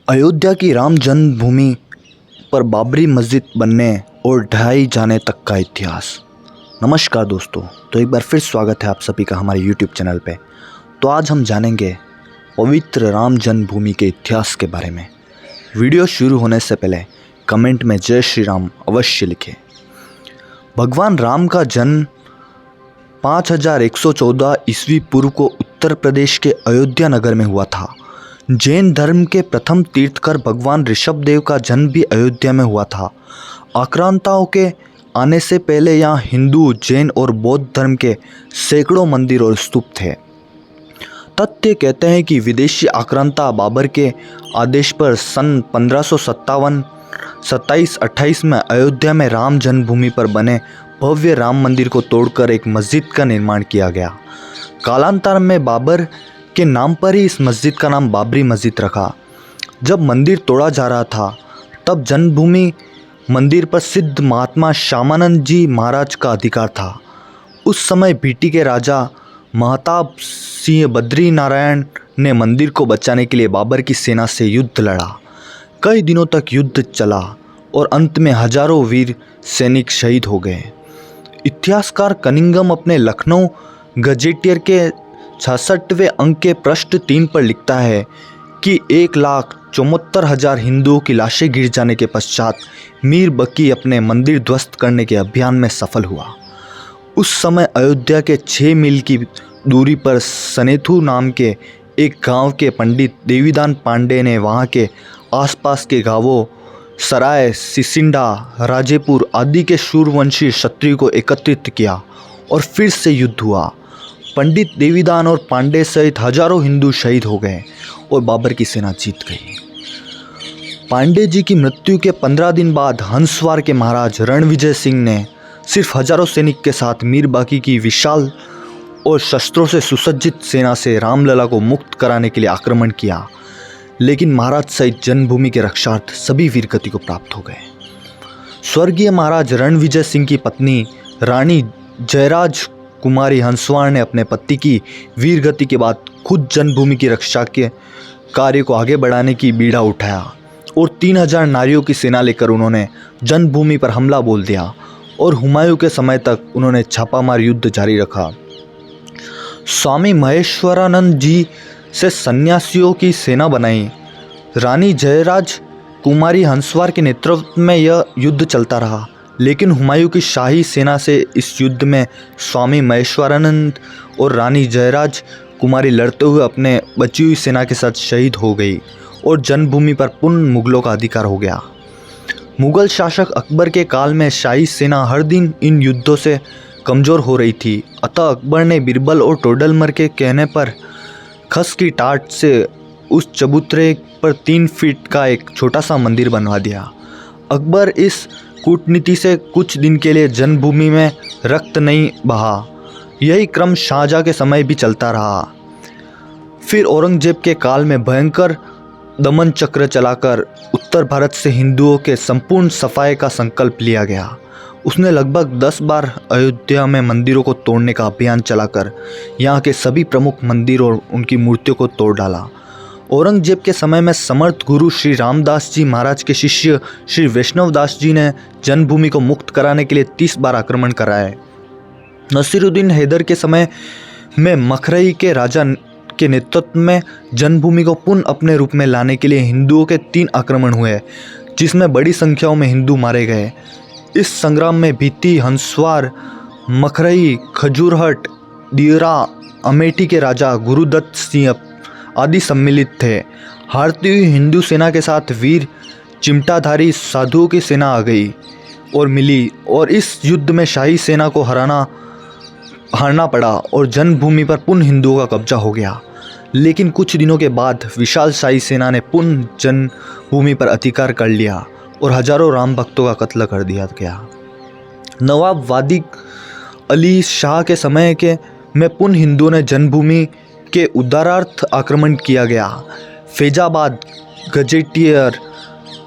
अयोध्या की राम जन्मभूमि पर बाबरी मस्जिद बनने और ढहाई जाने तक का इतिहास। नमस्कार दोस्तों, तो एक बार फिर स्वागत है आप सभी का हमारे YouTube चैनल पे। तो आज हम जानेंगे पवित्र राम जन्मभूमि के इतिहास के बारे में। वीडियो शुरू होने से पहले कमेंट में जय श्री राम अवश्य लिखें। भगवान राम का जन्म 5114 ईस्वी पूर्व को उत्तर प्रदेश के अयोध्या नगर में हुआ था। जैन धर्म के प्रथम तीर्थकर भगवान ऋषभदेव का जन्म भी अयोध्या में हुआ था। आक्रांताओं के आने से पहले यहाँ हिंदू, जैन और बौद्ध धर्म के सैकड़ों मंदिर और स्तूप थे। तथ्य कहते हैं कि विदेशी आक्रांता बाबर के आदेश पर सन 1557, 27-28 में अयोध्या में राम जन्मभूमि पर बने भव्य राम मंदिर को तोड़कर एक मस्जिद का निर्माण किया गया। कालांतर में बाबर के नाम पर ही इस मस्जिद का नाम बाबरी मस्जिद रखा। जब मंदिर तोड़ा जा रहा था तब जन्मभूमि मंदिर पर सिद्ध महात्मा श्यामानंद जी महाराज का अधिकार था। उस समय बीटी के राजा महताब सिंह बद्री नारायण ने मंदिर को बचाने के लिए बाबर की सेना से युद्ध लड़ा। कई दिनों तक युद्ध चला और अंत में हजारों वीर सैनिक शहीद हो गए। इतिहासकार कनिंघम अपने लखनऊ गजेटियर के 66वें अंक के पृष्ठ 3 पर लिखता है कि 1,74,000 हिंदुओं की लाशें गिर जाने के पश्चात मीर बकी अपने मंदिर ध्वस्त करने के अभियान में सफल हुआ। उस समय अयोध्या के 6 मील की दूरी पर सनेथु नाम के एक गांव के पंडित देवीदान पांडे ने वहां के आसपास के गांवों सराय, सिसिंडा, राजेपुर आदि के शूरवंशी क्षत्रियों को एकत्रित किया और फिर से युद्ध हुआ। पंडित देवीदान और पांडे सहित हजारों हिंदू शहीद हो गए और बाबर की सेना जीत गई। पांडे जी की मृत्यु के 15 दिन बाद हंसवार के महाराज रणविजय सिंह ने सिर्फ हजारों सैनिक के साथ मीर बाकी की विशाल और शस्त्रों से सुसज्जित सेना से रामलला को मुक्त कराने के लिए आक्रमण किया, लेकिन महाराज सहित जन्मभूमि के रक्षार्थ सभी वीरगति को प्राप्त हो गए। स्वर्गीय महाराज रणविजय सिंह की पत्नी रानी जयराज कुमारी हंसवार ने अपने पति की वीरगति के बाद खुद जन्मभूमि की रक्षा के कार्य को आगे बढ़ाने की बीड़ा उठाया और 3000 नारियों की सेना लेकर उन्होंने जन्मभूमि पर हमला बोल दिया और हुमायूं के समय तक उन्होंने छापामार युद्ध जारी रखा। स्वामी महेश्वरानंद जी से सन्यासियों की सेना बनाई। रानी जयराज कुमारी हंसवार के नेतृत्व में यह युद्ध चलता रहा, लेकिन हुमायूं की शाही सेना से इस युद्ध में स्वामी महेश्वरानंद और रानी जयराज कुमारी लड़ते हुए अपने बची हुई सेना के साथ शहीद हो गई और जन्मभूमि पर पुनः मुगलों का अधिकार हो गया। मुगल शासक अकबर के काल में शाही सेना हर दिन इन युद्धों से कमज़ोर हो रही थी। अतः अकबर ने बीरबल और टोडरमल के कहने पर खस की टाट से उस चबूतरे पर 3 फीट का एक छोटा सा मंदिर बनवा दिया। अकबर इस कूटनीति से कुछ दिन के लिए जन्मभूमि में रक्त नहीं बहा। यही क्रम शाहजहाँ के समय भी चलता रहा। फिर औरंगजेब के काल में भयंकर दमन चक्र चलाकर उत्तर भारत से हिंदुओं के संपूर्ण सफाई का संकल्प लिया गया। उसने लगभग 10 बार अयोध्या में मंदिरों को तोड़ने का अभियान चलाकर यहाँ के सभी प्रमुख मंदिर और उनकी मूर्तियों को तोड़ डाला। औरंगजेब के समय में समर्थ गुरु श्री रामदास जी महाराज के शिष्य श्री वैष्णवदास जी ने जन्मभूमि को मुक्त कराने के लिए 30 बार आक्रमण कराए। नसीरुद्दीन हैदर के समय में मखरई के राजा के नेतृत्व में जन्मभूमि को पुनः अपने रूप में लाने के लिए हिंदुओं के 3 आक्रमण हुए, जिसमें बड़ी संख्याओं में हिंदू मारे गए। इस संग्राम में भीती, हंसवार, मखरई, खजूरहट, दियरा, अमेठी के राजा गुरुदत्त सिंह आदि सम्मिलित थे। हारती हुई हिंदू सेना के साथ वीर चिमटाधारी साधुओं की सेना आ गई और मिली और इस युद्ध में शाही सेना को हारना पड़ा और जन्मभूमि पर पुनः हिंदुओं का कब्जा हो गया। लेकिन कुछ दिनों के बाद विशाल शाही सेना ने पुनः जन्मभूमि पर अधिकार कर लिया और हजारों राम भक्तों का कत्ल कर दिया गया। नवाब वादी अली शाह के समय में पुनः हिंदुओं ने जन्मभूमि के उद्धारार्थ आक्रमण किया गया। फैजाबाद गजेटियर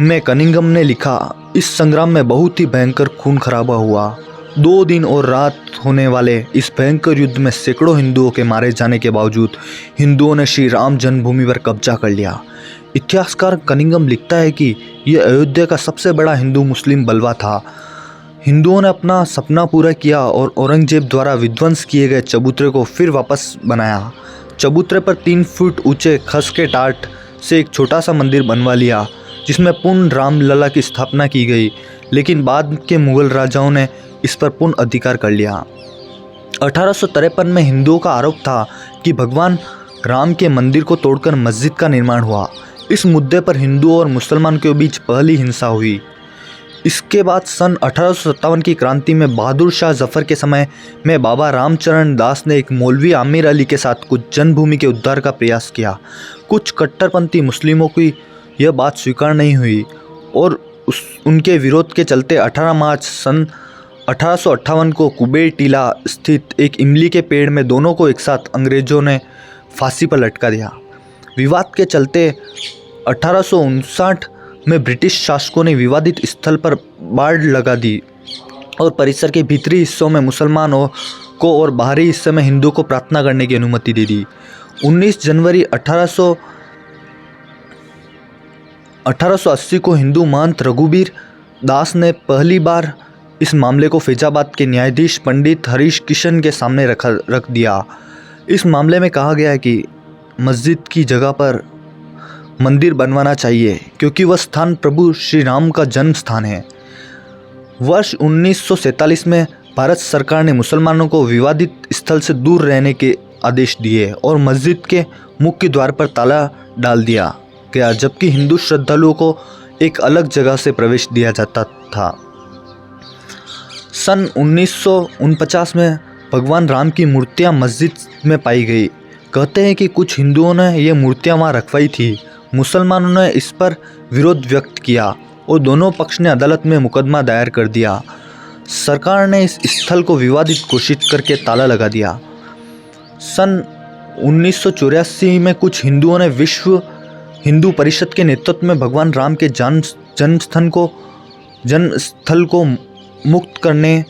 में कनिंघम ने लिखा, इस संग्राम में बहुत ही भयंकर खून खराबा हुआ 2 दिन और रात होने वाले इस भयंकर युद्ध में सैकड़ों हिंदुओं के मारे जाने के बावजूद हिंदुओं ने श्री राम जन्मभूमि पर कब्जा कर लिया। इतिहासकार कनिंघम लिखता है कि यह अयोध्या का सबसे बड़ा हिंदू मुस्लिम बलवा था। हिंदुओं ने अपना सपना पूरा किया और औरंगजेब द्वारा विध्वंस किए गए चबूतरे को फिर वापस बनाया। चबूतरे पर 3 फुट ऊंचे खस के टाट से एक छोटा सा मंदिर बनवा लिया, जिसमें पूर्ण रामलला की स्थापना की गई। लेकिन बाद के मुगल राजाओं ने इस पर पूर्ण अधिकार कर लिया। 1853 में हिंदुओं का आरोप था कि भगवान राम के मंदिर को तोड़कर मस्जिद का निर्माण हुआ। इस मुद्दे पर हिंदुओं और मुसलमान के बीच पहली हिंसा हुई। इसके बाद सन 1857 की क्रांति में बहादुर शाह जफर के समय में बाबा रामचरण दास ने एक मौलवी आमिर अली के साथ कुछ जन्मभूमि के उद्धार का प्रयास किया। कुछ कट्टरपंथी मुस्लिमों की यह बात स्वीकार नहीं हुई और उनके विरोध के चलते 18 मार्च सन 1858 को कुबेर टीला स्थित एक इमली के पेड़ में दोनों को एक साथ अंग्रेजों ने फांसी पर लटका दिया। विवाद के चलते 1859 में ब्रिटिश शासकों ने विवादित स्थल पर बाड़ लगा दी और परिसर के भीतरी हिस्सों में मुसलमानों को और बाहरी हिस्से में हिंदुओं को प्रार्थना करने की अनुमति दे दी। 19 जनवरी 1880 को हिंदू महंत रघुबीर दास ने पहली बार इस मामले को फैजाबाद के न्यायाधीश पंडित हरीश किशन के सामने रख दिया। इस मामले में कहा गया है कि मस्जिद की जगह पर मंदिर बनवाना चाहिए क्योंकि वह स्थान प्रभु श्री राम का जन्म स्थान है। वर्ष 1947 में भारत सरकार ने मुसलमानों को विवादित स्थल से दूर रहने के आदेश दिए और मस्जिद के मुख्य द्वार पर ताला डाल दिया गया, जबकि हिंदू श्रद्धालुओं को एक अलग जगह से प्रवेश दिया जाता था। सन 1949 में भगवान राम की मूर्तियां मस्जिद में पाई गई। कहते हैं कि कुछ हिंदुओं ने ये मूर्तियां वहां रखवाई थी। मुसलमानों ने इस पर विरोध व्यक्त किया और दोनों पक्ष ने अदालत में मुकदमा दायर कर दिया। सरकार ने इस स्थल को विवादित घोषित करके ताला लगा दिया। सन 1984 में कुछ हिंदुओं ने विश्व हिंदू परिषद के नेतृत्व में भगवान राम के जन्मस्थल को मुक्त करने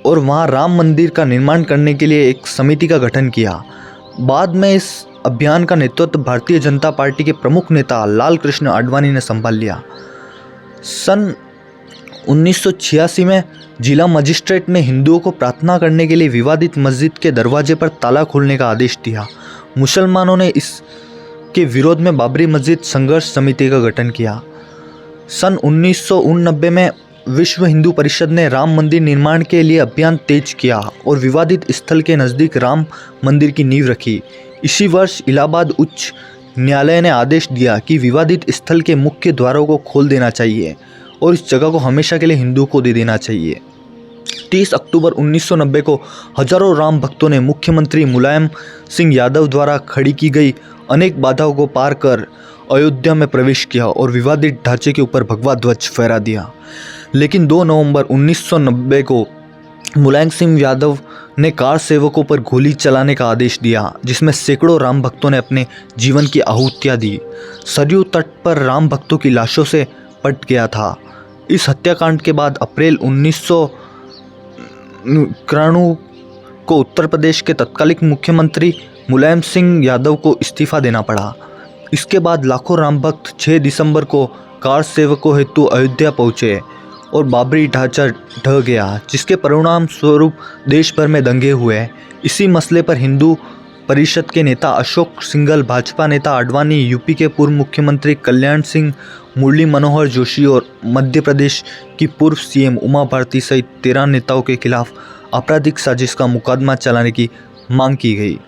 और वहां राम मंदिर का निर्माण करने के लिए एक समिति का गठन किया। बाद में इस अभियान का नेतृत्व भारतीय जनता पार्टी के प्रमुख नेता लाल कृष्ण आडवाणी ने संभाल लिया। सन 1986 में जिला मजिस्ट्रेट ने हिंदुओं को प्रार्थना करने के लिए विवादित मस्जिद के दरवाजे पर ताला खोलने का आदेश दिया। मुसलमानों ने इसके विरोध में बाबरी मस्जिद संघर्ष समिति का गठन किया। सन 1989 में विश्व हिंदू परिषद ने राम मंदिर निर्माण के लिए अभियान तेज किया और विवादित स्थल के नज़दीक राम मंदिर की नींव रखी। इसी वर्ष इलाहाबाद उच्च न्यायालय ने आदेश दिया कि विवादित स्थल के मुख्य द्वारों को खोल देना चाहिए और इस जगह को हमेशा के लिए हिंदुओं को दे देना चाहिए। 30 अक्टूबर 1990 को हजारों राम भक्तों ने मुख्यमंत्री मुलायम सिंह यादव द्वारा खड़ी की गई अनेक बाधाओं को पार कर अयोध्या में प्रवेश किया और विवादित ढांचे के ऊपर भगवा ध्वज फहरा दिया। लेकिन 2 नवंबर 1990 को मुलायम सिंह यादव ने कार सेवकों पर गोली चलाने का आदेश दिया, जिसमें सैकड़ों राम भक्तों ने अपने जीवन की आहुतियाँ दी। सरयू तट पर राम भक्तों की लाशों से पट गया था। इस हत्याकांड के बाद अप्रैल 1991 को उत्तर प्रदेश के तत्कालीन मुख्यमंत्री मुलायम सिंह यादव को इस्तीफा देना पड़ा। इसके बाद लाखों राम भक्त 6 दिसंबर को कार सेवकों हेतु अयोध्या पहुँचे और बाबरी ढांचा ढह गया, जिसके परिणाम स्वरूप देश भर में दंगे हुए। इसी मसले पर हिंदू परिषद के नेता अशोक सिंघल, भाजपा नेता आडवाणी, यूपी के पूर्व मुख्यमंत्री कल्याण सिंह, मुरली मनोहर जोशी और मध्य प्रदेश की पूर्व सीएम उमा भारती सहित 13 नेताओं के खिलाफ आपराधिक साजिश का मुकदमा चलाने की मांग की गई।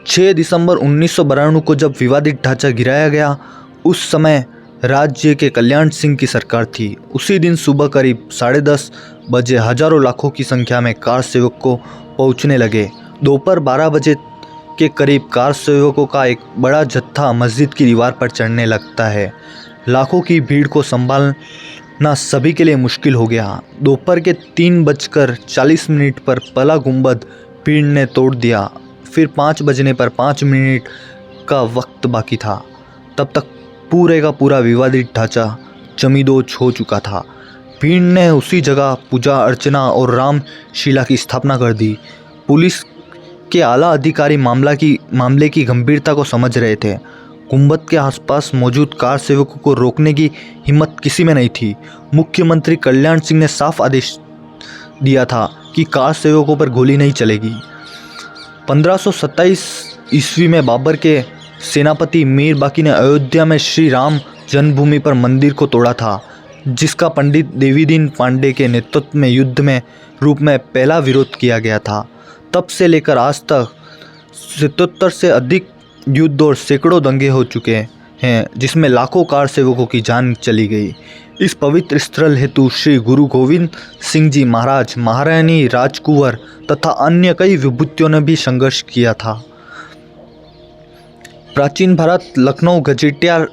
6 दिसंबर 1992 को जब विवादित ढांचा गिराया गया, उस समय राज्य के कल्याण सिंह की सरकार थी। उसी दिन सुबह करीब 10:30 बजे हजारों लाखों की संख्या में कार सेवक को पहुंचने लगे। दोपहर 12 बजे के करीब कार सेवकों का एक बड़ा जत्था मस्जिद की दीवार पर चढ़ने लगता है। लाखों की भीड़ को संभालना सभी के लिए मुश्किल हो गया। दोपहर के 3:40 पर पहला गुंबद भीड़ ने तोड़ दिया। फिर 5 बजने पर 5 मिनट का वक्त बाकी था। तब तक पूरे का पूरा विवादित ढांचा जमींदोज हो चुका था। भीड़ ने उसी जगह पूजा अर्चना और रामशिला की स्थापना कर दी। पुलिस के आला अधिकारी मामले की गंभीरता को समझ रहे थे। गुंबद के आसपास मौजूद कार सेवकों को रोकने की हिम्मत किसी में नहीं थी। मुख्यमंत्री कल्याण सिंह ने साफ आदेश दिया था कि कार सेवकों पर गोली नहीं चलेगी। 1527 ईस्वी में बाबर के सेनापति मीर बाकी ने अयोध्या में श्री राम जन्मभूमि पर मंदिर को तोड़ा था, जिसका पंडित देवीदीन पांडे के नेतृत्व में युद्ध में रूप में पहला विरोध किया गया था। तब से लेकर आज तक 77 से अधिक युद्ध और सैकड़ों दंगे हो चुके हैं, जिसमें लाखों कार सेवकों की जान चली गई। इस पवित्र स्थल हेतु श्री गुरु गोविंद सिंह जी महाराज, महारानी राजकुंवर तथा अन्य कई विभूतियों ने भी संघर्ष किया था। प्राचीन भारत लखनऊ गजेटियर